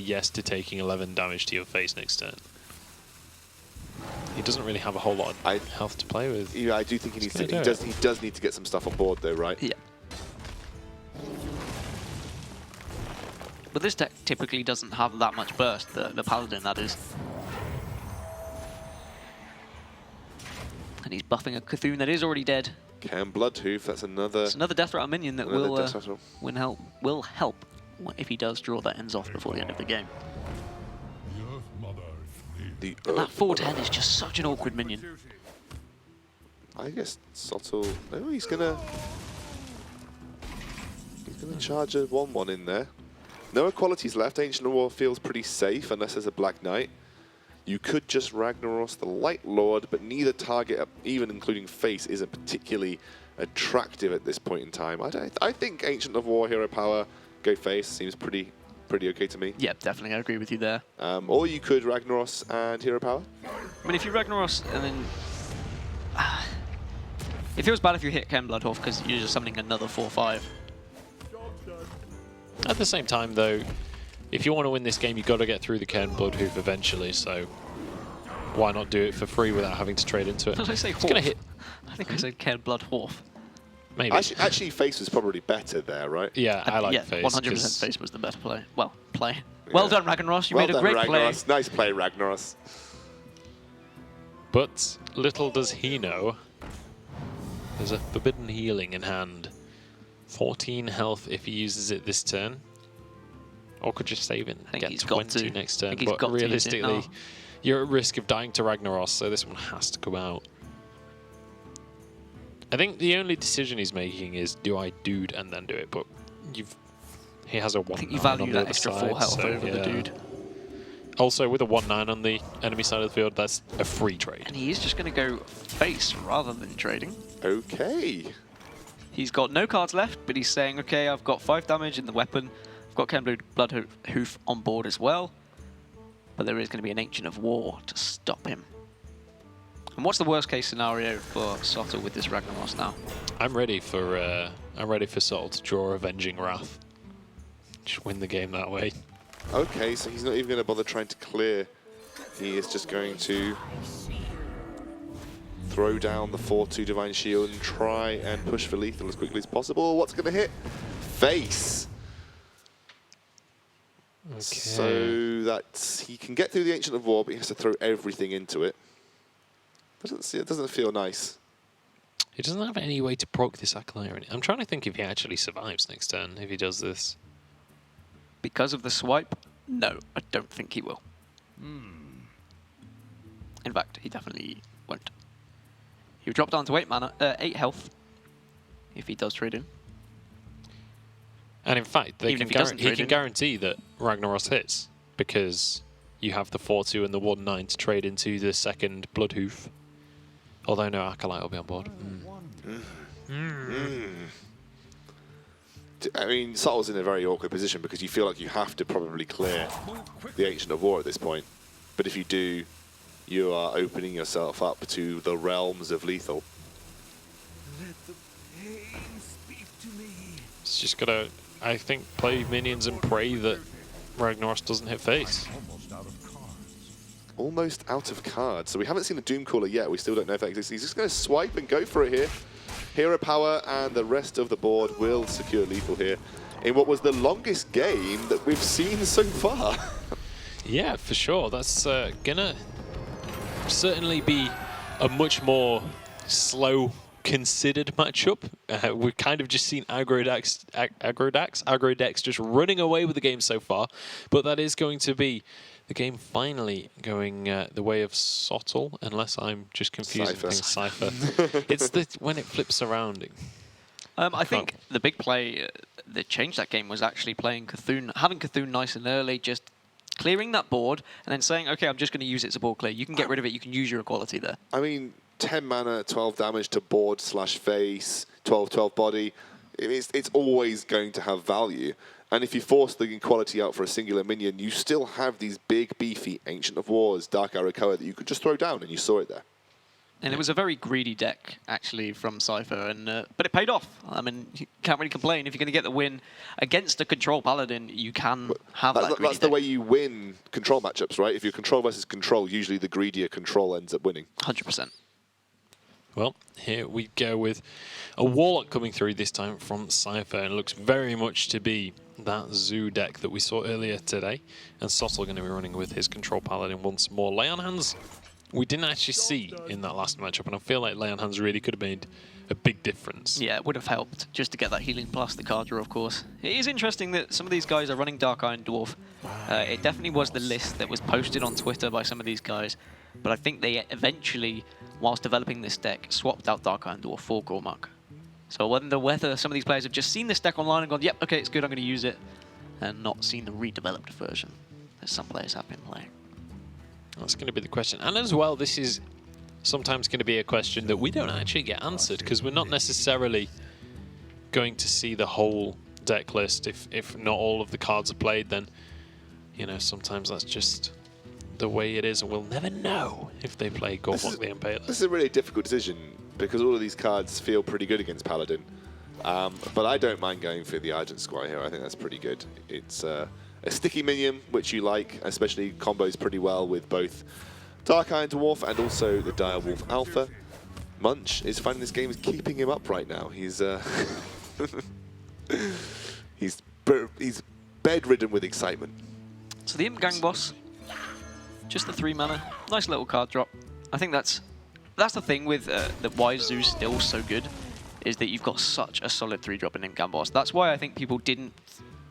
yes to taking 11 damage to your face next turn. He doesn't really have a whole lot of health to play with. Yeah, I do think he needs to. He does need to get some stuff on board, though, right? Yeah. But this deck typically doesn't have that much burst, the Paladin, that is. And he's buffing a Cthulhu that is already dead. Cam Bloodhoof, that's another... It's another Death Rattle minion that will help if he does draw that ends off before the end of the game. And that 410 is just such an awkward minion. I guess Sottle... Oh, he's gonna charge a 1-1 in there. No equalities left. Ancient of War feels pretty safe unless there's a Black Knight. You could just Ragnaros the Light Lord, but neither target, even including face, isn't particularly attractive at this point in time. I think Ancient of War, Hero Power, go face seems pretty okay to me. Yeah, definitely, I agree with you there. Or you could Ragnaros and Hero Power. I mean, if you Ragnaros and then... it feels bad if you hit Ken Bloodhoof because you're just summoning another 4/5. At the same time, though, if you want to win this game, you've got to get through the Cairn Bloodhoof eventually, so why not do it for free without having to trade into it? Did I say it's going to hit. I think I said Cairn Bloodhoof. Maybe. Actually, face was probably better there, right? Yeah, I like face. 100% face was the better play. Well, play. Well done, Ragnaros. You made a great play. Nice play, Ragnaros. But little does he know, there's a Forbidden Healing in hand. 14 health if he uses it this turn. Or could just save it and get 20 next turn. But realistically, you're at risk of dying to Ragnaros, so this one has to go out. I think the only decision he's making is, do I dude and then do it? But he has a 1/9 I think you value that extra 4 health over the dude. Also, with a 1/9 on the enemy side of the field, that's a free trade. And he is just going to go face rather than trading. Okay. He's got no cards left, but he's saying, okay, I've got 5 damage in the weapon. I've got Cairn Bloodhoof on board as well. But there is going to be an Ancient of War to stop him. And what's the worst case scenario for Sottle with this Ragnaros now? I'm ready for Sottle to draw Avenging Wrath. Just win the game that way. Okay, so he's not even going to bother trying to clear. He is just going to throw down the 4/2 Divine Shield and try and push for lethal as quickly as possible. What's going to hit? Face. Okay. So that he can get through the Ancient of War, but he has to throw everything into it. It doesn't feel nice. He doesn't have any way to proc this Acolyte. I'm trying to think if he actually survives next turn, if he does this. Because of the swipe? No, I don't think he will. In fact, he definitely won't. He'll drop down to 8 health if he does trade in. And in fact, he can guarantee that Ragnaros hits because you have the 4/2 and the 1/9 to trade into the second Bloodhoof. Although no Acolyte will be on board. I mean, Sottle's in a very awkward position because you feel like you have to probably clear the Ancient of War at this point. But if you do, you are opening yourself up to the realms of lethal. Let the pain speak to me. It's just gotta, I think, play minions and pray that Ragnaros doesn't hit face. Almost out of cards. So we haven't seen a Doomcaller yet. We still don't know if that exists. He's just going to swipe and go for it here. Hero Power and the rest of the board will secure lethal here in what was the longest game that we've seen so far. Yeah, for sure. That's gonna certainly be a much more slow, considered matchup. We've kind of just seen aggro decks just running away with the game so far, but that is going to be the game finally going the way of Sottle, unless I'm just confusing things. Cipher. It's when it flips around. I think the big play that changed that game was actually playing Cthulhu, having Cthulhu nice and early, just clearing that board, and then saying, okay, I'm just going to use it as a board clear. You can get rid of it, you can use your equality there. I mean, 10 mana, 12 damage to board / face, 12/12 body. It's always going to have value. And if you force the equality out for a singular minion, you still have these big, beefy Ancient of Wars, Dark Arrow Koa that you could just throw down, and you saw it there. And it was a very greedy deck, actually, from Cipher, and but it paid off. I mean, you can't really complain. If you're going to get the win against a control paladin, you can have that greedy That's the deck. way you win control matchups, right? If you're control versus control, usually the greedier control ends up winning. 100%. Well, here we go with a Warlock coming through this time from Cipher, and it looks very much to be that Zoo deck that we saw earlier today. And Sottle going to be running with his control paladin once more. Lay on Hands, we didn't actually see in that last matchup, and I feel like Lay on Hands really could have made a big difference. Yeah, it would have helped just to get that healing plus the card draw, of course. It is interesting that some of these guys are running Dark Iron Dwarf. It definitely was the list that was posted on Twitter by some of these guys, but I think they eventually, whilst developing this deck, swapped out Dark Iron Dwarf for Gormuk. So I wonder whether some of these players have just seen this deck online and gone, yep, okay, it's good, I'm going to use it, and not seen the redeveloped version that some players have been playing. That's going to be the question. And as well, this is sometimes going to be a question that we don't actually get answered, because we're not necessarily going to see the whole deck list. If not all of the cards are played, then, you know, sometimes that's just the way it is, and we'll never know if they play Gormuk the Impaler. This is a really difficult decision, because all of these cards feel pretty good against Paladin. But I don't mind going for the Argent Squire here. I think that's pretty good. It's a sticky minion, which you like, especially combos pretty well with both Dark Iron Dwarf and also the Dire Wolf Alpha. Munch is finding this game is keeping him up right now. He's he's bedridden with excitement. So the Imp Gang boss, just the 3 mana, nice little card drop. I think that's the thing with the why Zoo's still so good, is that you've got such a solid 3-drop in Imp Gang boss. That's why I think people didn't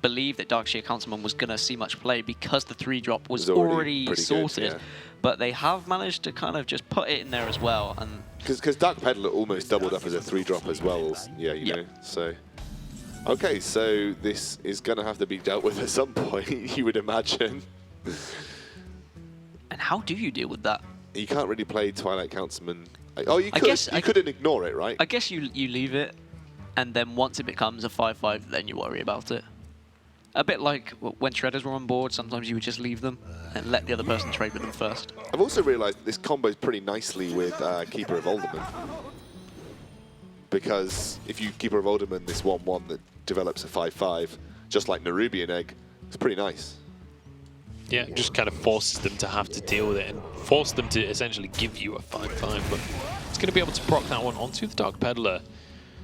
believe that Darkshire Councilman was going to see much play, because the 3-drop was already sorted. Good, yeah. But they have managed to kind of just put it in there as well. And because Dark Peddler almost doubled up as a 3-drop as well. Yeah, you know. So okay, so this is going to have to be dealt with at some point, you would imagine. And how do you deal with that? You can't really play Twilight Councilman. Oh, you could. You couldn't ignore it, right? I guess you leave it, and then once it becomes a 5/5, then you worry about it. A bit like when Shredders were on board, sometimes you would just leave them and let the other person trade with them first. I've also realised this combos pretty nicely with Keeper of Alderman. Because if you Keeper of Alderman this 1/1 that develops a 5/5, just like Nerubian Egg, it's pretty nice. Yeah, it just kind of forces them to have to deal with it and force them to essentially give you a 5/5, but it's going to be able to proc that one onto the Dark Peddler.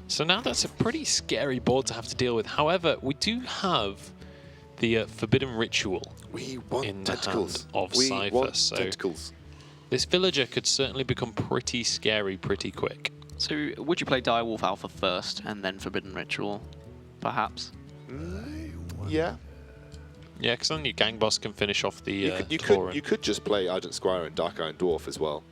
So now that's a pretty scary board to have to deal with. However, we do have the Forbidden Ritual in the hand of Cipher. So tentacles. This villager could certainly become pretty scary pretty quick. So would you play Direwolf Alpha first and then Forbidden Ritual, perhaps? Yeah. Yeah, because then your gang boss can finish off the you could just play Argent Squire and Dark Iron Dwarf as well.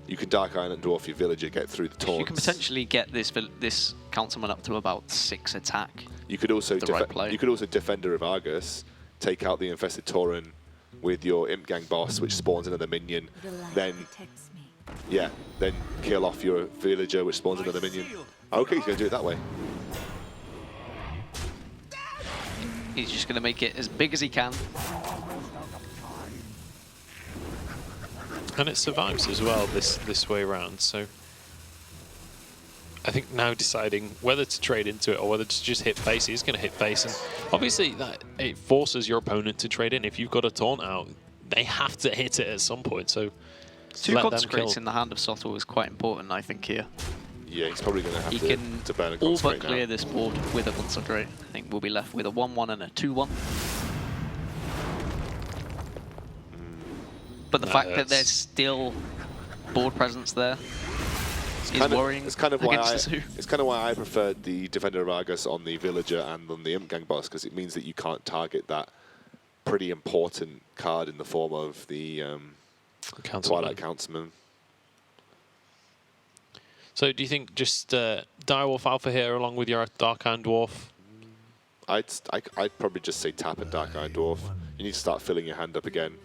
You could Dark Iron and Dwarf your villager, get through the taunts. You can potentially get this councilman up to about 6 attack. You could also you could also Defender of Argus, take out the Infested Tauren with your Imp Gang boss, which spawns another minion. Then then kill off your villager, which spawns another minion. Okay, he's going to do it that way. He's just going to make it as big as he can. And it survives as well this way around, so I think now deciding whether to trade into it or whether to just hit face, he's going to hit face, and obviously that it forces your opponent to trade in. If you've got a taunt out, they have to hit it at some point, so 2 consecrates in the hand of Sottle is quite important, I think, here. Yeah, he's probably going to have to burn a all consecrate but clear now. This board with a consecrate. I think we'll be left with a 1/1 and a 2/1. But the fact that there's still board presence there is worrying. It's kind of why I preferred the Defender of Argus on the villager and on the Imp Gang boss, because it means that you can't target that pretty important card in the form of the Twilight Councilman. So do you think just Direwolf Alpha here along with your Dark Iron Dwarf? I'd probably just say tap and Dark Iron Dwarf. You need to start filling your hand up again.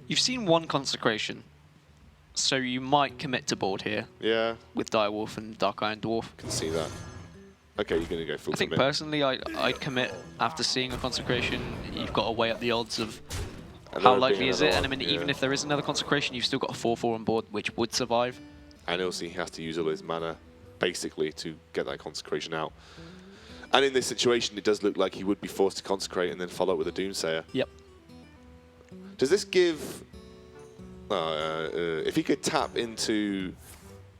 You've seen 1 consecration, so you might commit to board here. Yeah. With Direwolf and Dark Iron Dwarf. Can see that. Okay, you're going to go full I think commit. personally, I'd commit after seeing a consecration. You've got to weigh up the odds of And How there would be likely is it? another And I one, mean, yeah. even if there is another consecration, you've still got a 4/4 on board, which would survive. And also he has to use all his mana, basically, to get that consecration out. And in this situation, it does look like he would be forced to consecrate and then follow up with a Doomsayer. Yep. Does this give... if he could tap into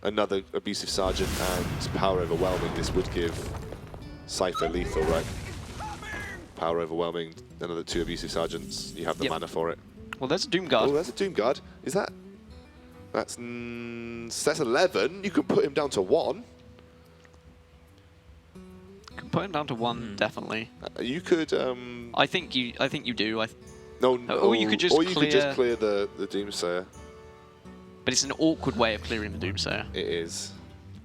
another Abusive Sergeant and Power Overwhelming, this would give Cipher lethal, right? Power Overwhelming, another 2 Abusive Sergeants. You have the Yep. mana for it. Well, there's a Doom Guard. Oh, there's a Doom Guard. Is that... That's 11. You can put him down to 1. Can put him down to 1, definitely. You could... I think you do. No, Or you could just or you could just clear- clear the Doomsayer. But it's an awkward way of clearing the Doomsayer, It is.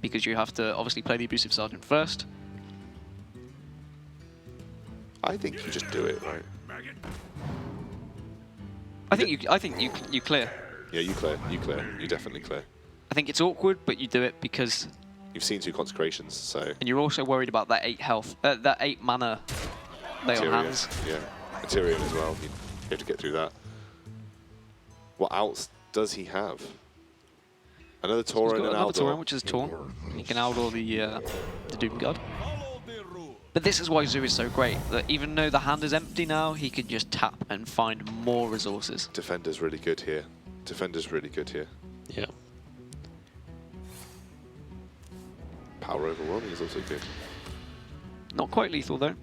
because you have to obviously play the Abusive Sergeant first. I think you just do it, right? I think you clear. Yeah, you clear. You clear. You definitely clear. I think it's awkward, but you do it because, You've seen 2 consecrations, so... and you're also worried about that 8 health, that 8 mana lay on Tyrion, hands. yeah. And Tyrion as well. You have to get through that. What else does he have? Another He's Tauren got and another Aldor. Tauren, which is Torn. He can Aldor the Doom Guard. But this is why Zoo is so great, that even though the hand is empty now, he can just tap and find more resources. Defender's really good here. Defender's really good here. Yeah. Power Overwhelming is also good. Not quite lethal though.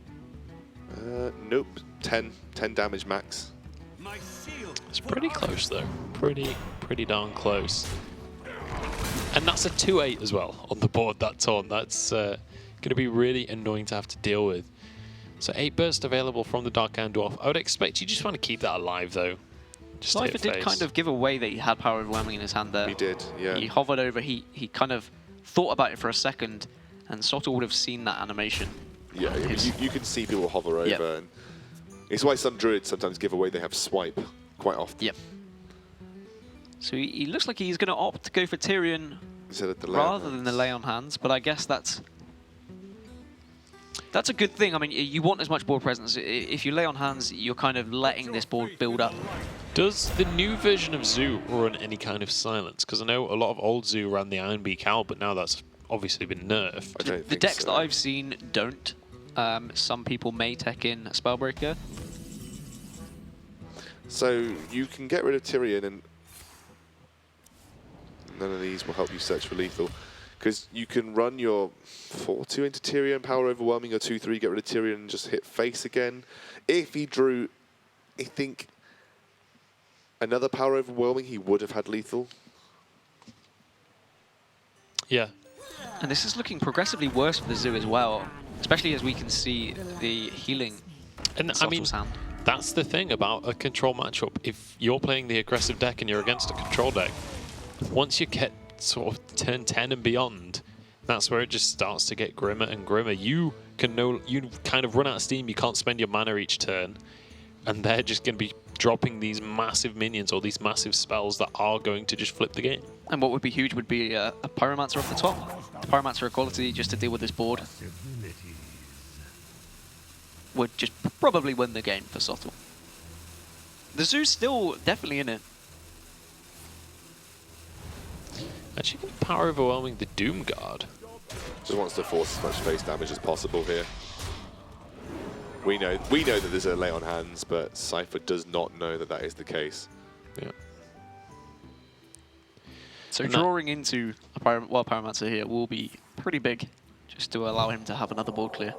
Nope. 10 damage max. It's pretty close though. Pretty darn close. And that's a 2/8 as well on the board, that Taunt. That's going to be really annoying to have to deal with. So 8 burst available from the Dark Iron Dwarf. I would expect you just want to keep that alive though. Just to Cipher hit did face. kind of give away that he had Power Overwhelming in his hand there. He did, yeah. He hovered over, he kind of thought about it for a second, and Sottle would have seen that animation. Yeah, you can see people hover over. Yep. And it's why some druids sometimes give away they have swipe quite often. Yep. So he looks like he's going to opt to go for Tyrion Instead of the lay on rather than the hands. lay on hands, but I guess that's a good thing. I mean, you want as much board presence. If you lay on hands, you're kind of letting this board build up. Does the new version of Zoo run any kind of silence? Because I know a lot of old Zoo ran the Ironbeak Owl, but now that's obviously been nerfed. I don't The think decks so. that I've seen don't. Some people may tech in a Spellbreaker. So you can get rid of Tyrion, and none of these will help you search for lethal. Because you can run your 4/2 into Tyrion, Power Overwhelming, or 2/3, get rid of Tyrion and just hit face again. If he drew, I think, another Power Overwhelming, he would have had lethal. Yeah. And this is looking progressively worse for the Zoo as well, especially as we can see the healing And in I mean, Sottle's hand. that's the thing about a control matchup. If you're playing the aggressive deck and you're against a control deck, once you get sort of turn 10 and beyond, that's where it just starts to get grimmer and grimmer. You kind of run out of steam. You can't spend your mana each turn, and they're just going to be dropping these massive minions or these massive spells that are going to just flip the game. And what would be huge would be a Pyromancer off the top. The Pyromancer equality just to deal with this board would just probably win the game for Sottle. The Zoo's still definitely in it. Actually, going to Power Overwhelming the Doom Guard. Just wants to force as much face damage as possible here. We know that there's a lay on hands, but Cipher does not know that that is the case. Yeah. So And that- drawing into a Pyromancer here will be pretty big, just to allow him to have another board clear.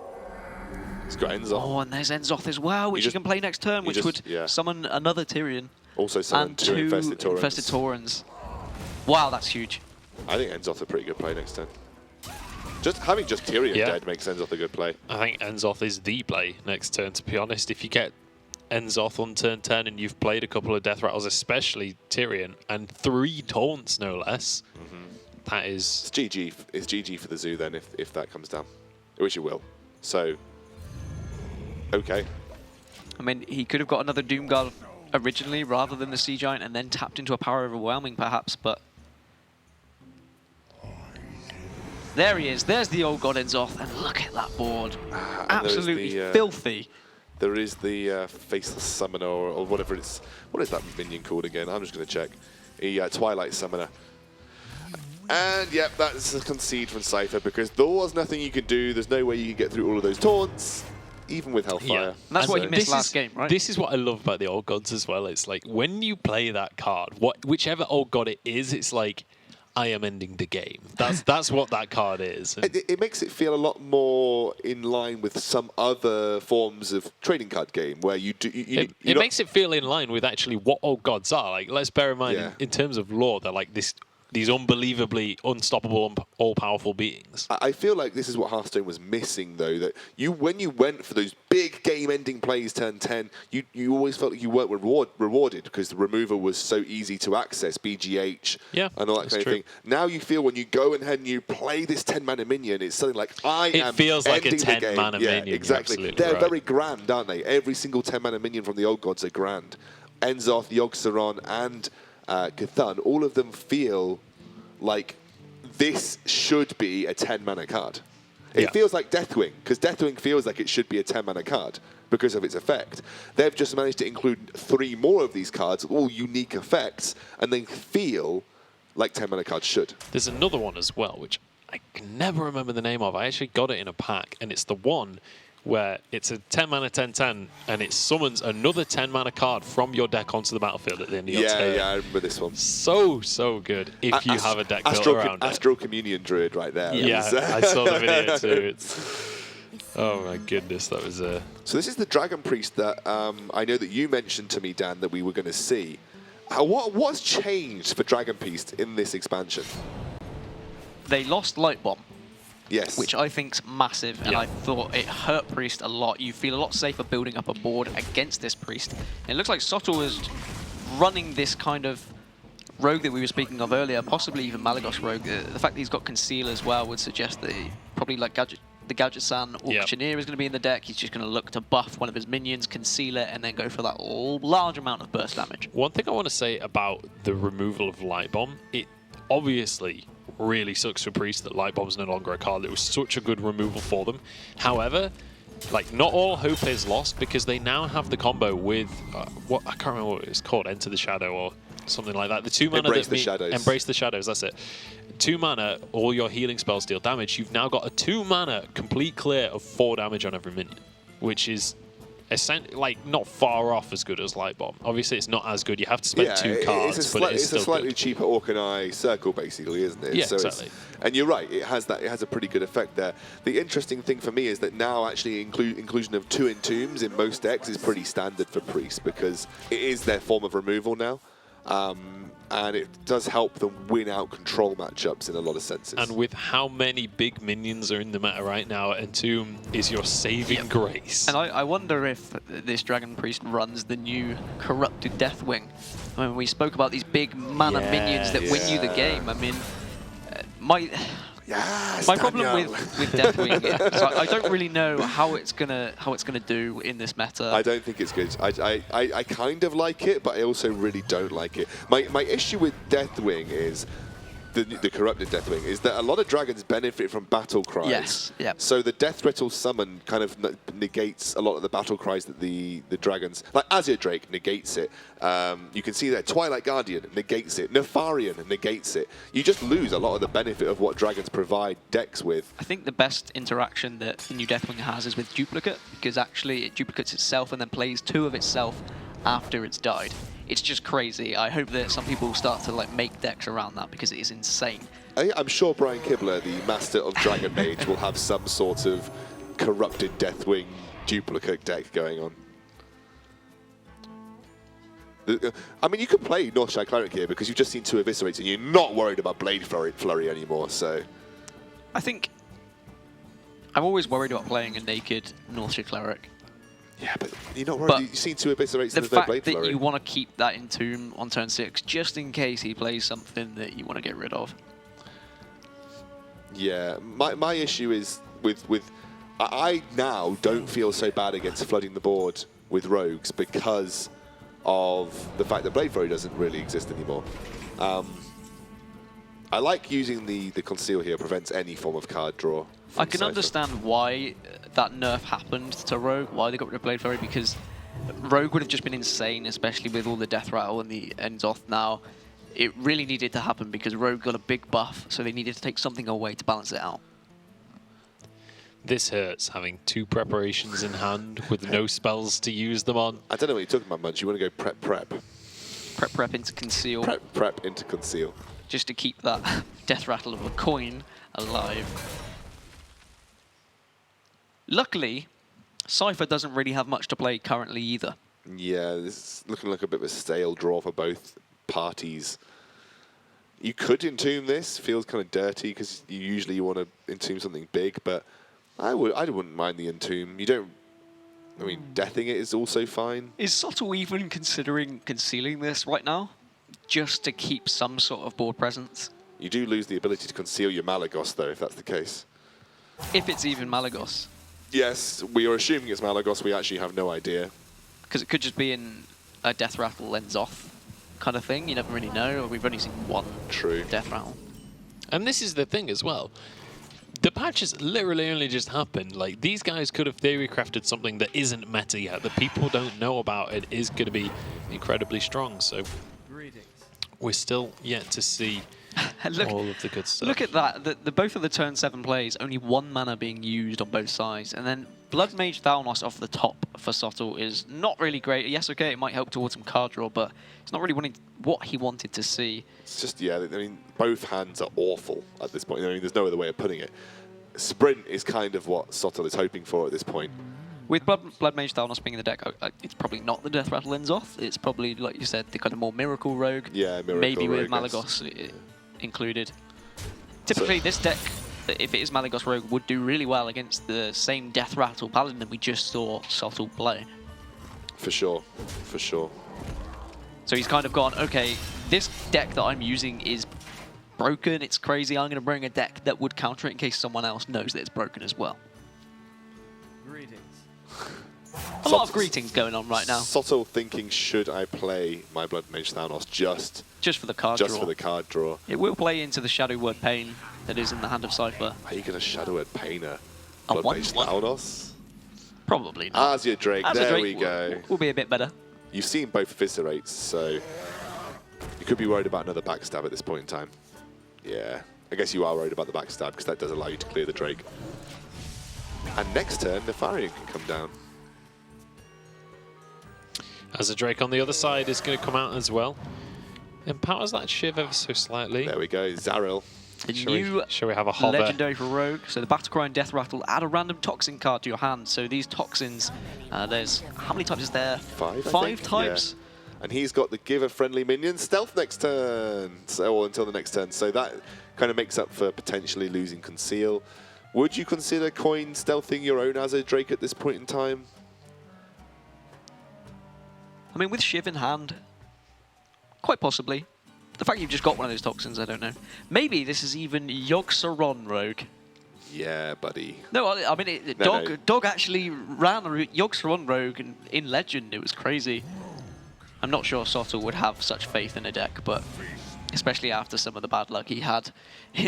He's got Enzoth. Oh, and there's Enzoth as well, which just- he can play next turn, you which just- would yeah. summon another Tyrion Also summoned and 2 two infested Taurens. Taurens. Wow, that's huge. I think Enzoth's a pretty good play next turn. Just having just Tyrion Yeah. dead makes Enzoth a good play. I think Enzoth is the play next turn, to be honest. If you get Enzoth on turn 10 and you've played a couple of Death Rattles, especially Tyrion, and 3 taunts no less, that is... It's GG. It's GG for the Zoo then if that comes down, which it will. So, okay. I mean, he could have got another Doom Guard originally rather than the Sea Giant and then tapped into a Power Overwhelming perhaps, but... There he is. There's the old God Enzoth, and look at that board. And there's Absolutely the, filthy. There is the Faceless Summoner or whatever it's... What is that minion called again? I'm just going to check. A Twilight Summoner. And yep, that's a concede from Cipher because there was nothing you could do. There's no way you could get through all of those taunts, even with Hellfire. Yeah. And that's what he missed last game, right? This is what I love about the Old Gods as well. It's like when you play that card, whichever Old God it is, it's like, I am ending the game. That's what that card is. It makes it feel a lot more in line with some other forms of trading card game where you do. It makes it feel in line with actually what Old Gods are. Like, let's bear in mind, in terms of lore, they're like these unbelievably unstoppable, all-powerful beings. I feel like this is what Hearthstone was missing, though. That when you went for those big game-ending plays, turn 10, you always felt like you weren't rewarded because the removal was so easy to access, BGH, and all that kind of thing. Now you feel when you go ahead and you play this 10-mana minion, it's something like It feels like a 10-mana minion. Yeah, exactly. They're very grand, aren't they? Every single 10-mana minion from the Old Gods are grand. Enzoth, Yogg-Saron, and Cthulhu, all of them feel like this should be a 10-mana card. It feels like Deathwing, because Deathwing feels like it should be a 10-mana card because of its effect. They've just managed to include 3 more of these cards, all unique effects, and they feel like 10-mana cards should. There's another one as well, which I can never remember the name of. I actually got it in a pack, and it's the one where it's a 10-mana 10/10, and it summons another 10-mana card from your deck onto the battlefield at the end of your turn. Yeah, I remember this one. So good if you have a deck built around Astral Communion Druid right there. Yeah, I saw the video too. Oh my goodness, that was a... So this is the Dragon Priest that I know that you mentioned to me, Dan, that we were going to see. What's changed for Dragon Priest in this expansion? They lost Light Bomb. Yes. Which I think's massive, and I thought it hurt Priest a lot. You feel a lot safer building up a board against this Priest. And it looks like Sottle was running this kind of rogue that we were speaking of earlier, possibly even Malagos rogue. The fact that he's got Conceal as well would suggest that probably like the Gadget-san Auctioneer is going to be in the deck. He's just going to look to buff one of his minions, conceal it, and then go for that large amount of burst damage. One thing I want to say about the removal of Light Bomb, it obviously really sucks for Priest that Light Bomb's no longer a card. It was such a good removal for them. However, like, not all hope is lost because they now have the combo with what I can't remember what it's called, Enter the Shadow or something like that. The 2 mana Embrace the Shadows. Embrace the Shadows, that's it. 2 mana, all your healing spells deal damage. You've now got a 2 mana complete clear of 4 damage on every minion, which is like not far off as good as Light Bomb. Obviously, it's not as good. You have to spend 2 cards, but it's a still slightly good. cheaper Orkanai circle, basically, isn't it? Yeah, so exactly. And you're right. It has that. It has a pretty good effect there. The interesting thing for me is that now actually inclusion of 2 Entombs in most decks is pretty standard for Priest because it is their form of removal now. And it does help them win out control matchups in a lot of senses. And with how many big minions are in the meta right now, Entomb is your saving grace. And I wonder if this Dragon Priest runs the new Corrupted Deathwing. I mean, we spoke about these big mana minions that win you the game. I mean, my problem with Deathwing is I don't really know how it's gonna do in this meta. I don't think it's good. I kind of like it, but I also really don't like it. My issue with Deathwing is the corrupted Deathwing is that a lot of dragons benefit from battle cries. Yes, yeah. So the Death Rattle summon kind of negates a lot of the battle cries that the dragons, like Azure Drake negates it. You can see there, Twilight Guardian negates it. Nefarian negates it. You just lose a lot of the benefit of what dragons provide decks with. I think the best interaction that the new Deathwing has is with Duplicate, because actually it duplicates itself and then plays 2 of itself after it's died. It's just crazy. I hope that some people will start to like make decks around that because it is insane. I'm sure Brian Kibler, the master of Dragon Mage, will have some sort of corrupted Deathwing duplicate deck going on. I mean, you can play Northshire Cleric here because you've just seen 2 Eviscerates and you're not worried about Blade Flurry anymore, so... I think I'm always worried about playing a naked Northshire Cleric. Yeah, but you're not worried. You've seen 2 Eviscerates and there's no Blade Flurry. The fact that you want to keep that Entomb on turn 6, just in case he plays something that you want to get rid of. Yeah, my issue is with I now don't feel so bad against flooding the board with rogues because of the fact that Blade Flurry doesn't really exist anymore. I like using the conceal here, prevents any form of card draw. I from can Cipher. understand why that nerf happened to Rogue, why they got rid of Blade Fairy, because Rogue would have just been insane, especially with all the Death Rattle and the Enzoth now. It really needed to happen because Rogue got a big buff, so they needed to take something away to balance it out. This hurts, having 2 preparations in hand with no spells to use them on. I don't know what you're talking about, Munch. You want to go prep. Prep into conceal, Prep into conceal. just to keep that Death Rattle of a coin alive. Luckily, Cipher doesn't really have much to play currently either. Yeah, this is looking like a bit of a stale draw for both parties. You could entomb this. Feels kind of dirty because usually you want to entomb something big, but I wouldn't mind the entomb. You don't. I mean, deathing it is also fine. Is Sottle even considering concealing this right now? Just to keep some sort of board presence? You do lose the ability to conceal your Malagos, though, if that's the case. If it's even Malagos. Yes, we are assuming it's Malagos. We actually have no idea. Because it could just be in a Death Rattle Enzoth kind of thing. You never really know. We've only seen one True. Death Rattle. And this is the thing as well. The patch has literally only just happened. Like, these guys could have theory crafted something that isn't meta yet, that people don't know about. It is going to be incredibly strong. So we're still yet to see all of the good stuff. Look at that. The both of the turn 7 plays, only 1 mana being used on both sides. And then Blood Mage Thalnos off the top for Sottle is not really great. Yes, okay, it might help towards some card draw, but it's not really what he wanted to see. It's just, yeah, I mean, both hands are awful at this point. I mean, there's no other way of putting it. Sprint is kind of what Sottle is hoping for at this point. With Blood Mage Thalnos being in the deck, it's probably not the Death Rattle Enzoth. It's probably, like you said, the kind of more Miracle Rogue. Yeah, Miracle maybe with Rogue, Malagos included. Typically, this deck, if it is Malagos Rogue, would do really well against the same Death Rattle Paladin that we just saw Sottle play. For sure, for sure. So he's kind of gone, okay, this deck that I'm using is broken, it's crazy, I'm going to bring a deck that would counter it in case someone else knows that it's broken as well. A lot of greetings going on right now. Sottle thinking, should I play my Blood Mage Thalnos just for the card draw. for the card draw? It will play into the Shadow Word Pain that is in the hand of Cipher. Are you going to Shadow Word Painter? A Blood Mage 1/1? Thalnos? Probably not. Azure Drake, Azure there Drake we go. will be a bit better. You've seen both Eviscerates, so you could be worried about another backstab at this point in time. Yeah, I guess you are worried about the backstab because that does allow you to clear the Drake. And next turn, the Nefarian can come down. As a Drake on the other side is going to come out as well. Empowers that Shiv ever so slightly. There we go, Zaril. The Shall we have a hover? legendary for Rogue. So the Battlecry and Death Rattle, add a random toxin card to your hand. So these toxins, there's, how many types is there? 5, I Five think? types? Yeah. And he's got the give a friendly minion stealth next turn, or until the next turn. So that kind of makes up for potentially losing Conceal. Would you consider coin stealthing your own Azure Drake at this point in time? I mean, with Shiv in hand, quite possibly. The fact you've just got one of those toxins, I don't know. Maybe this is even Yogg-Saron Rogue. Yeah, buddy. No, I mean, Dog actually ran a Yogg-Saron Rogue in Legend. It was crazy. I'm not sure Sottle would have such faith in a deck, but especially after some of the bad luck he had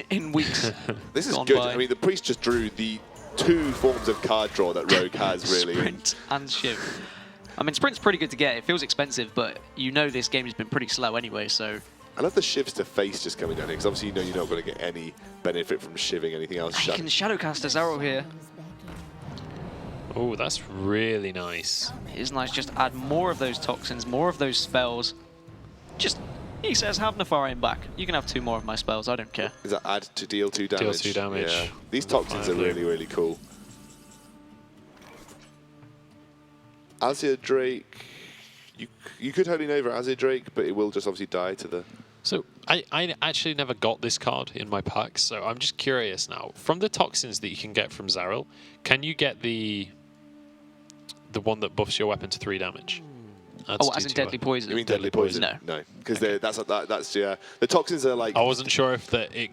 in weeks. This is gone good. by. I mean, the Priest just drew the 2 forms of card draw that Rogue has, really. Sprint and Shiv. I mean, Sprint's pretty good to get. It feels expensive, but you know this game has been pretty slow anyway, so... I love the Shivs to face just coming down here, because obviously you know you're not going to get any benefit from shiving anything else. He can Shadowcast as Arrow here. Oh, that's really nice. It is nice. Just add more of those toxins, more of those spells. Just, he says, have Nefarian back. You can have 2 more of my spells. I don't care. Is that add to deal 2 damage? Deal 2 damage. Yeah. These toxins are really, really cool. Azure Drake. You could Holy Nova Azure Drake, but it will just obviously die to the... So I actually never got this card in my packs, so I'm just curious now. From the toxins that you can get from Zaril, can you get the one that buffs your weapon to 3 damage? Oh, as in Deadly Poison? You mean Deadly Poison? No. Because that's yeah. The toxins are like... I wasn't sure if it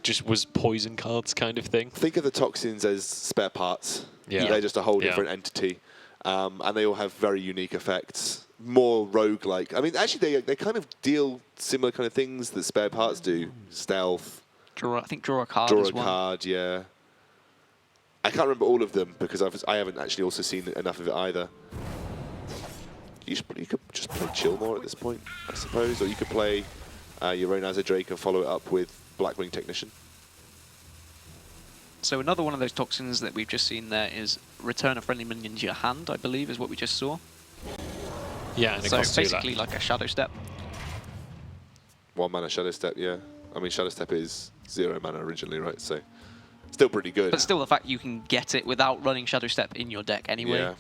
just was poison cards kind of thing. Think of the toxins as spare parts. Yeah. They're just a whole different entity. And they all have very unique effects, more roguelike. I mean, actually, they kind of deal similar kind of things that spare parts do. Stealth. I think draw a card Draw as a well. card, yeah. I can't remember all of them because I haven't actually also seen enough of it either. You could just play Chillmore at this point, I suppose, or you could play your own Azure Drake and follow it up with Blackwing Technician. So another one of those toxins that we've just seen there is return a friendly minion to your hand, I believe, is what we just saw. Yeah, and it So costs 2 basically that. like a Shadow Step. 1 mana Shadow Step, yeah. I mean, Shadow Step is 0 mana originally, right? So still pretty good. But still the fact you can get it without running Shadow Step in your deck anyway. Yeah.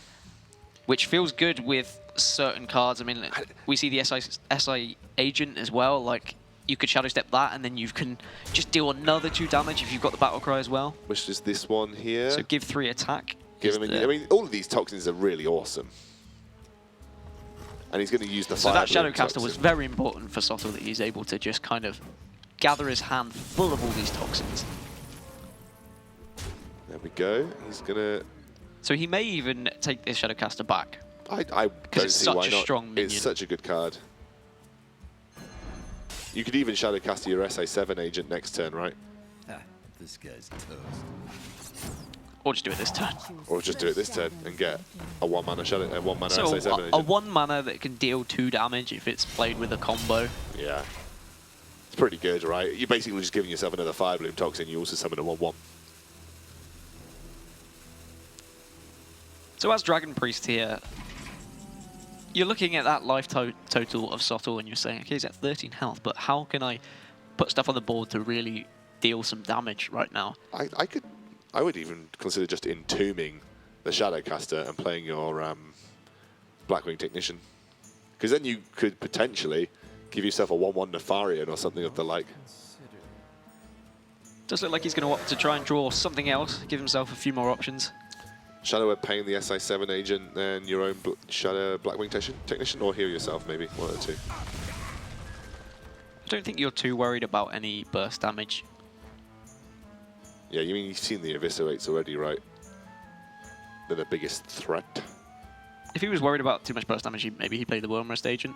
Which feels good with certain cards. I mean, we see the SI Agent as well. Like, you could Shadow Step that, and then you can just deal another 2 damage if you've got the Battle Cry as well. Which is this one here. So give 3 attack. Give him I mean, all of these toxins are really awesome. And he's going to use the So Fire that Shadowcaster toxin. was very important for Sottle, that he's able to just kind of gather his hand full of all these toxins. There we go. He's going to... So he may even take this Shadowcaster back. I don't it's see such why a not. strong minion. It's such a good card. You could even Shadowcaster your SA7 agent next turn, right? This guy's toast. Or just do it this turn. Or just do it this turn and get a 1 mana Shadow, a 1 mana So SA7 a agent. 1 mana that can deal 2 damage if it's played with a combo. Yeah. It's pretty good, right? You're basically just giving yourself another Fire Bloom toxin. You also summon a 1/1. So as Dragon Priest here, you're looking at that life total of Sottle and you're saying, okay, he's at 13 health, but how can I put stuff on the board to really deal some damage right now? I would even consider just entombing the Shadowcaster and playing your Blackwing Technician. Because then you could potentially give yourself a 1/1 Nefarian or something of the like. Does look like he's going to opt to try and draw something else, give himself a few more options. Shadow Web paying the SI7 agent, then your own Shadow Blackwing Technician, or heal yourself maybe, one of the two. I don't think you're too worried about any burst damage. Yeah, you mean you've seen the Eviscerates already, right? They're the biggest threat. If he was worried about too much burst damage, maybe he'd play the Wormrest agent.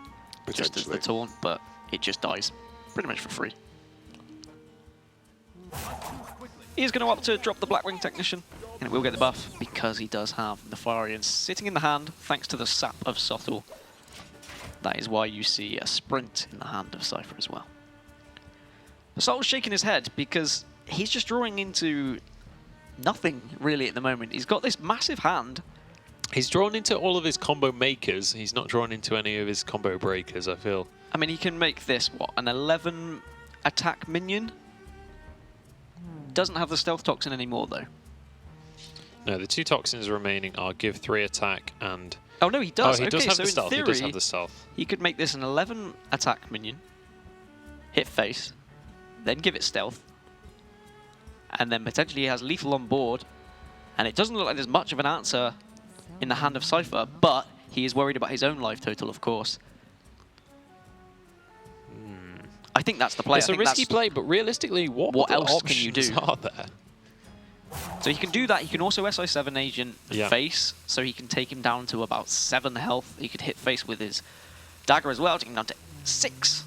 Just as the Potentially. taunt, but it just dies pretty much for free. He's going to opt to drop the Blackwing Technician, and it will get the buff because he does have Nefarian sitting in the hand thanks to the sap of Sottle. That is why you see a sprint in the hand of Cipher as well. Sottle's shaking his head because he's just drawing into nothing really at the moment. He's got this massive hand. He's drawn into all of his combo makers. He's not drawn into any of his combo breakers, I feel. I mean, he can make this, what, an 11 attack minion? Doesn't have the stealth toxin anymore, though. No, the 2 toxins remaining are give 3 attack and... Oh, no, he does. Oh, he does Okay, have so the in stealth. He theory, does have the stealth. he could make this an 11 attack minion, hit face, then give it stealth, and then potentially he has lethal on board, and it doesn't look like there's much of an answer in the hand of Cipher, but he is worried about his own life total, of course. I think that's the play. It's a risky play, but realistically, what What other else can you options do? are there? So he can do that. He can also SI7 agent Yeah. face, so he can take him down to about 7 health. He could hit face with his dagger as well, taking him down to 6.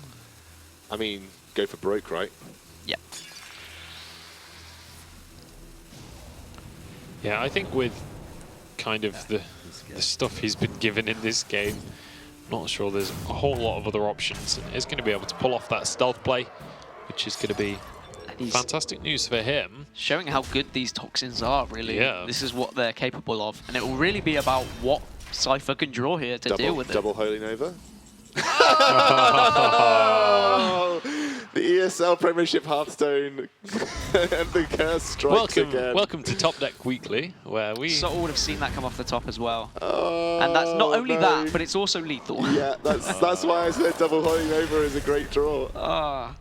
I mean, go for broke, right? Yep. Yeah, I think with kind of the stuff he's been given in this game, not sure there's a whole lot of other options. And he's going to be able to pull off that stealth play, which is going to be He's fantastic news for him. showing how good these toxins are, really. Yeah. This is what they're capable of. And it will really be about what Cipher can draw here to deal with it. Double Holy Nova. Oh, the ESL Premiership Hearthstone and the curse strikes again. Welcome to Top Deck Weekly, where we... Sottle would have seen that come off the top as well. Oh, And that's not only no. that, but it's also lethal. Yeah, that's why I said Double Holy Nova is a great draw. Ah.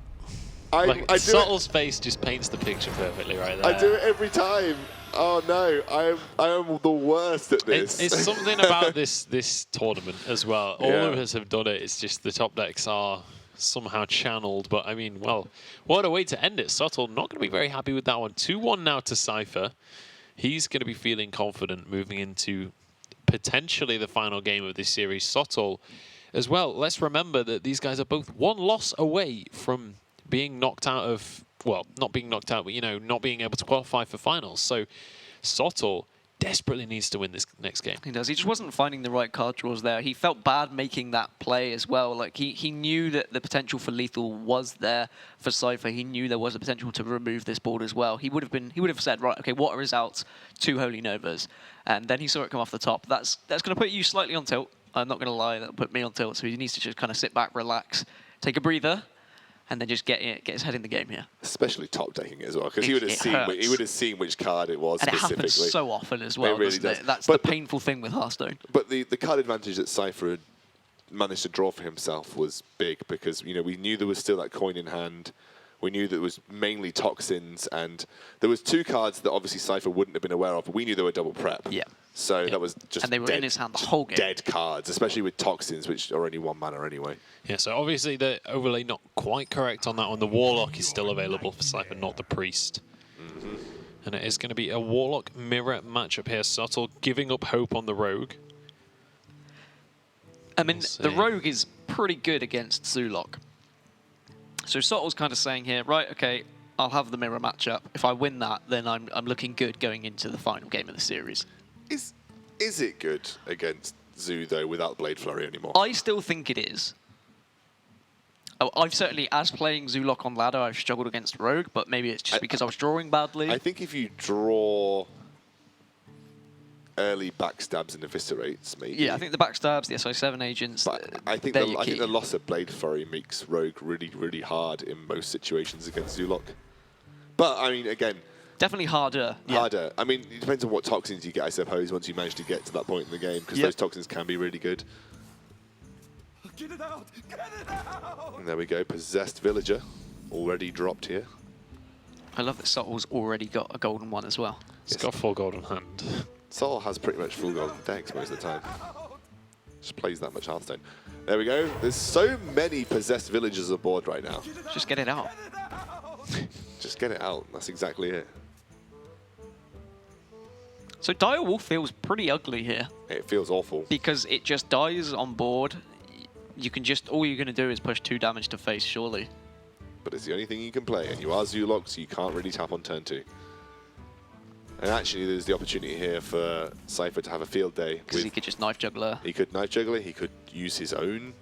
I do it. Sottle's face just paints the picture perfectly right there. I do it every time. Oh no, I am the worst at this. It's something about this tournament as well. All Yeah. of us have done it. It's just the top decks are somehow channeled. But I mean, well, what a way to end it. Sottle not going to be very happy with that one. 2-1 now to Cipher. He's going to be feeling confident moving into potentially the final game of this series, Sottle, as well. Let's remember that these guys are both one loss away from being knocked out of, well, not being knocked out, but, you know, not being able to qualify for finals. So Sottle desperately needs to win this next game. He does. He just wasn't finding the right card draws there. He felt bad making that play as well. Like he knew that the potential for lethal was there for Cipher. He knew there was a potential to remove this board as well. He would have said, right, okay, what are his outs? 2 Holy Novas. And then he saw it come off the top. That's going to put you slightly on tilt. I'm not going to lie, that'll put me on tilt. So he needs to just kind of sit back, relax, take a breather, and then just get his head in the game here. Especially top decking as well, because he would have seen which card it was and specifically. It happens so often as well. It really does. That's but the painful thing with Hearthstone. But the card advantage that Cipher had managed to draw for himself was big, because we knew there was still that coin in hand. We knew that it was mainly toxins, and there was 2 cards that obviously Cipher wouldn't have been aware of, but we knew they were double prep. Yeah. So that was just and they were in his hand the whole game. Dead cards, especially with toxins, which are only 1 mana anyway. Yeah, so obviously the overlay not quite correct on that one. The Warlock is still available for Cipher, not the Priest. And it is going to be a Warlock mirror matchup here. Sottle giving up hope on the Rogue. I mean, the Rogue is pretty good against Zulok. So Sottle's kind of saying here, right, okay, I'll have the mirror matchup. If I win that, then I'm looking good going into the final game of the series. Is it good against Zoo, though, without Blade Flurry anymore? I still think it is. Oh, I've certainly, as playing Zulok on ladder, I've struggled against Rogue, but maybe it's just because I was drawing badly. I think if you draw early backstabs and eviscerates, maybe. Yeah, I think the backstabs, the SI7 agents, but I think the loss of Blade Flurry makes Rogue really, really hard in most situations against Zulok. But, I mean, again... Definitely harder. Harder. I mean, it depends on what toxins you get, I suppose, once you manage to get to that point in the game, because those toxins can be really good. Get it out! Get it out! And there we go. Possessed Villager already dropped here. I love that Sottle's already got a golden one as well. He's got 4 gold in hand. Sottle has pretty much full golden decks most of the time. Just plays that much Hearthstone. There we go. There's so many possessed villagers aboard right now. Just get it out. Just get it out. That's exactly it. So Direwolf feels pretty ugly here. It feels awful. Because it just dies on board. You can just, all you're going to do is push 2 damage to face, surely. But it's the only thing you can play, and you are Zulok, so you can't really tap on turn 2. And actually, there's the opportunity here for Cipher to have a field day. Because he could just Knife Juggler. He could Knife Juggler, he could use his own.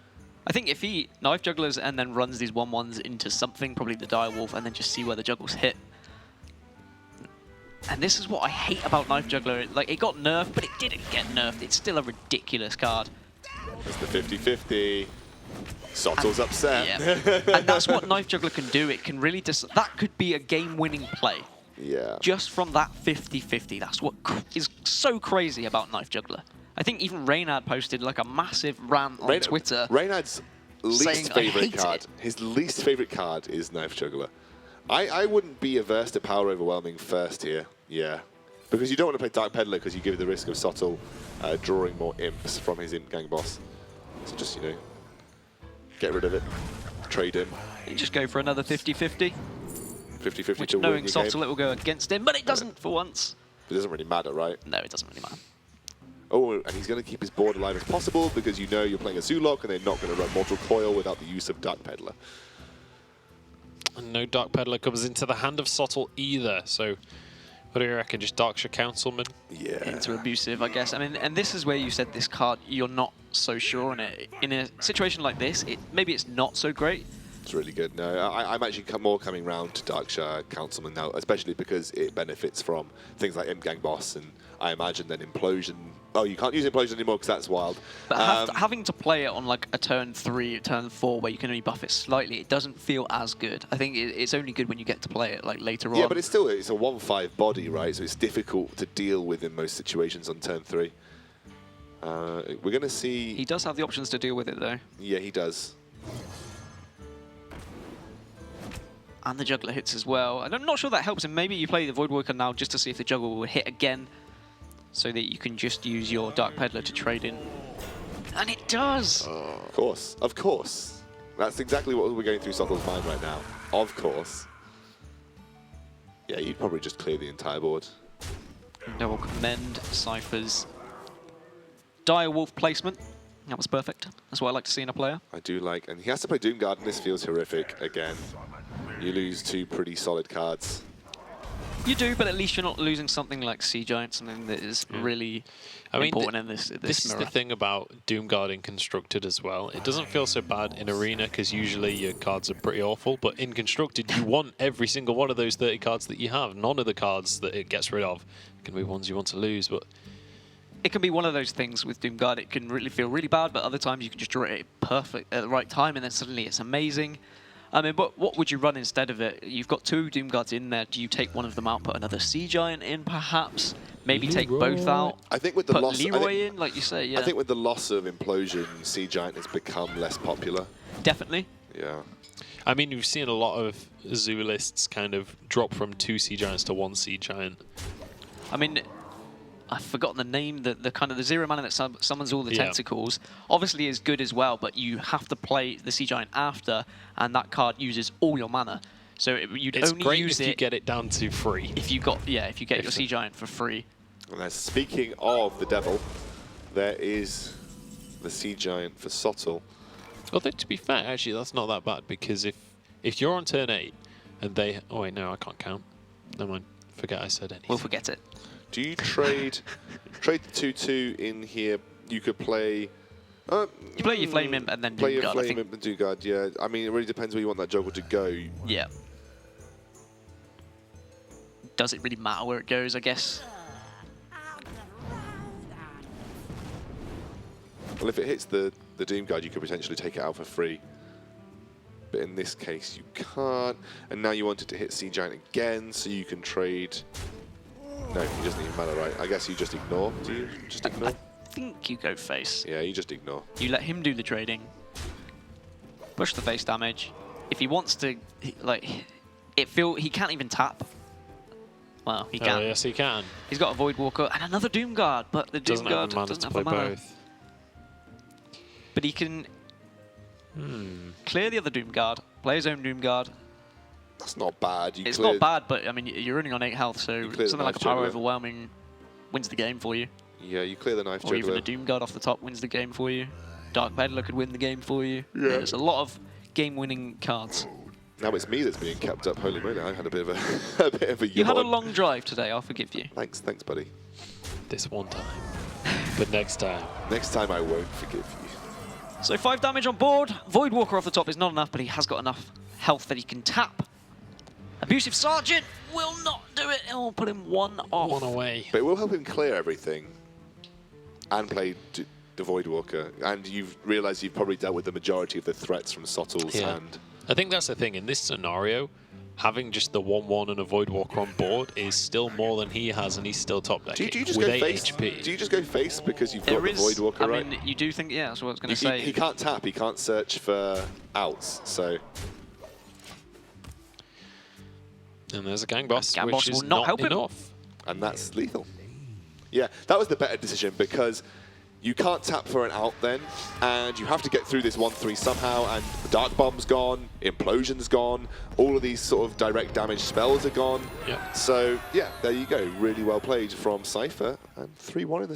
I think if he Knife Jugglers and then runs these 1/1s into something, probably the Direwolf, and then just see where the juggles hit. And this is what I hate about Knife Juggler. Like, it got nerfed, but it didn't get nerfed. It's still a ridiculous card. It's the 50-50. Sottle's upset. Yeah. And that's what Knife Juggler can do. It can really that could be a game-winning play. Yeah. Just from that 50-50. That's what is so crazy about Knife Juggler. I think even Reynard posted like a massive rant on Twitter. Reynard's least favorite card. It. His least favorite card is Knife Juggler. I wouldn't be averse to Power Overwhelming first here. Yeah. Because you don't want to play Dark Peddler because you give the risk of Sottle drawing more imps from his imp gang boss. So just, get rid of it. Trade him. You just go for another 50-50. 50-50 Which, to knowing win your Sottle, game. it will go against him, but it doesn't for once. It doesn't really matter, right? No, it doesn't really matter. Oh, and he's going to keep his board alive as possible because you know you're playing a Zulok and they're not going to run Mortal Coil without the use of Dark Peddler. And no Dark Peddler comes into the hand of Sottle either, so what do you reckon? Just Darkshire Councilman? Yeah. Into abusive, I guess. I mean, and this is where you said this card, you're not so sure on it. In a situation like this, maybe it's not so great. It's really good. No, I'm actually more coming round to Darkshire Councilman now, especially because it benefits from things like Imp Gang Boss and I imagine then Implosion. Oh, you can't use Implosion anymore because that's wild. But having to play it on like a turn 3, turn 4, where you can only buff it slightly, it doesn't feel as good. I think it's only good when you get to play it like later on. Yeah, but it's a 1/5 body, right? So it's difficult to deal with in most situations on turn 3. We're going to see... He does have the options to deal with it though. Yeah, he does. And the Juggler hits as well. And I'm not sure that helps him. Maybe you play the Voidwalker now just to see if the Juggler will hit again, so that you can just use your Dark Peddler to trade in. And it does! Of course. Of course. That's exactly what we're going through Sottle's mind right now. Of course. Yeah, you'd probably just clear the entire board. I will commend Cypher's Dire Wolf placement. That was perfect. That's what I like to see in a player. I do like, and he has to play Doomguard, and this feels horrific again. You lose 2 pretty solid cards. You do, but at least you're not losing something like Sea Giant, something that is really important in this This is mirror. the thing about Doomguard in Constructed as well. It doesn't feel so bad in Arena because usually your cards are pretty awful, but in Constructed you want every single one of those 30 cards that you have. None of the cards that it gets rid of can be ones you want to lose, but It can be one of those things with Doomguard. It can really feel really bad, but other times you can just draw it perfect at the right time, and then suddenly it's amazing. I mean, but what would you run instead of it? You've got 2 Doomguards in there. Do you take one of them out, put another Sea Giant in, perhaps? Maybe take both out. I think with the put loss, Leroy in, like you say. Yeah, I think with the loss of Implosion, Sea Giant has become less popular. definitely. Yeah. I mean, we've seen a lot of zoo lists kind of drop from 2 Sea Giants to 1 Sea Giant. I mean, I've forgotten the name. The kind of the 0 mana that summons all the Yeah. tentacles obviously is good as well, but you have to play the Sea Giant after, and that card uses all your mana. So you'd It's only great use if you it get it down to 3. if you get your Sea Giant for free. And then speaking of the devil, there is the Sea Giant for Sottle. Although, to be fair, actually, that's not that bad, because if you're on turn 8 and they... Oh, wait, no, I can't count. Never mind. Forget I said anything. We'll forget it. Do you trade the 2/2 in here? You could play... You play your Flame Imp and then play your Doomguard, I Flame think. Imp and Doomguard, yeah. I mean, it really depends where you want that juggle to go. Yeah. Does it really matter where it goes, I guess? Well, if it hits the Doomguard, you could potentially take it out for free. But in this case, you can't. And now you want it to hit Sea Giant again, so you can trade... No, it doesn't even matter, right? I guess you just ignore. Do you just ignore? I think you go face. Yeah, you just ignore. You let him do the trading. Push the face damage. If he wants to, he can't even tap. Well, he can. Oh, yes, he can. He's got a Void Walker and another Doomguard, but the Doesn't have Doomguard the mana doesn't to have play the mana. both. But he can clear the other Doomguard, play his own Doomguard. That's not bad. It's not bad, but I mean, you're only on 8 health, so clear the something like a knife Power juggler. Overwhelming wins the game for you. Yeah, you clear the knife Or even juggler. a Doomguard off the top wins the game for you. Dark Peddler could win the game for you. Yeah. There's a lot of game-winning cards. Now it's me that's being kept up. Holy moly, I had a bit of a, a bit of a You had a yawn. long drive today, I'll forgive you. Thanks, buddy. This one time. But next time. Next time I won't forgive you. So 5 damage on board. Void Walker off the top is not enough, but he has got enough health that he can tap. Abusive Sergeant will not do it. It will put him 1 off. 1 away. But it will help him clear everything and play the Void Walker. And you've realised you've probably dealt with the majority of the threats from Sottle's hand. I think that's the thing. In this scenario, having just the 1/1 and a Void Walker on board is still more than he has, and he's still top Do decking you just with go 8 face? HP. Do you just go face because you've got There the is, Void Walker, I right? mean, you do think, yeah, that's what I was going to say. He can't tap. He can't search for outs. So And there's a Gang Boss, Gang which Boss is will not help him. enough. and that's lethal. Yeah, that was the better decision because you can't tap for an out then, and you have to get through this 1/3 somehow, and the Dark Bomb's gone, Implosion's gone, all of these sort of direct damage spells are gone. Yep. So, yeah, there you go. Really well played from Cipher, and 3-1 in the